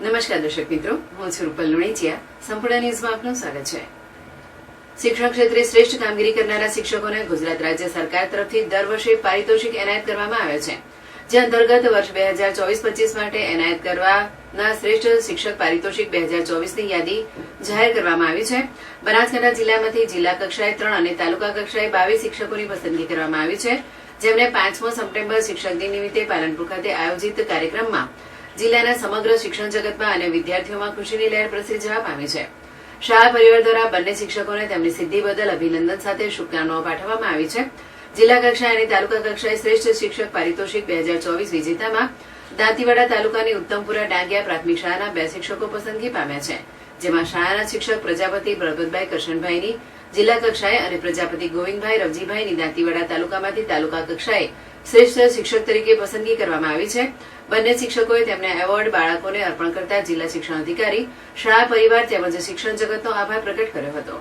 નમસ્કાર દર્શક મિત્રો, હું છું રૂપલ લુણીચિયા. સંપૂર્ણ ન્યૂઝમાં આપનું સ્વાગત છે. શિક્ષણ ક્ષેત્રે શ્રેષ્ઠ કામગીરી કરનારા શિક્ષકોને ગુજરાત રાજ્ય સરકાર તરફથી દર વર્ષે પારિતોષિક એનાયત કરવામાં આવે છે. જે અંતર્ગત વર્ષ 2024-25 માટે એનાયત કરવાના શ્રેષ્ઠ શિક્ષક પારિતોષિક 2024ની યાદી જાહેર કરવામાં આવી છે. બનાસકાંઠા જિલ્લામાંથી જિલ્લા કક્ષાએ 3 અને તાલુકા કક્ષાએ 22 શિક્ષકોની પસંદગી કરવામાં આવી છે, જેમને 5 સપ્ટેમ્બર શિક્ષક દિન નિમિત્તે પાલનપુર ખાતે આયોજિત કાર્યક્રમમાં જિલ્લાના સમગ્ર શિક્ષણ જગતમાં અને વિદ્યાર્થીઓમાં ખુશીની લહેર પ્રસરી જવા પામી છે. શાળા પરિવાર દ્વારા બંને શિક્ષકોને તેમની સિદ્ધિ બદલ અભિનંદન સાથે શુભકામનાઓ પાઠવવામાં આવી છે. જિલ્લા કક્ષાએ અને તાલુકા કક્ષાએ શ્રેષ્ઠ શિક્ષક પારિતોષિક 2024 વિજેતામાં દાંતીવાડા તાલુકાની ઉત્તમપુરા ડાંગિયા પ્રાથમિક શાળાના 2 શિક્ષકો પસંદગી પામ્યા છે, જેમાં શાળાના શિક્ષક પ્રજાપતિ બળવંતભાઈ કરશનભાઈની જિલ્લા કક્ષાએ અને પ્રજાપતિ ગોવિંદભાઈ રવજીભાઈની દાંતીવાડા તાલુકામાંથી તાલુકા કક્ષાએ શ્રેષ્ઠ શિક્ષક તરીકે પસંદગી કરવામાં આવી છે. બંને શિક્ષકોએ તેમને એવોર્ડ બાળકોને અર્પણ કરતા જિલ્લા શિક્ષણ અધિકારી, શાળા પરિવાર તેમજ શિક્ષણ જગતનો આભાર પ્રકટ કર્યો હતો.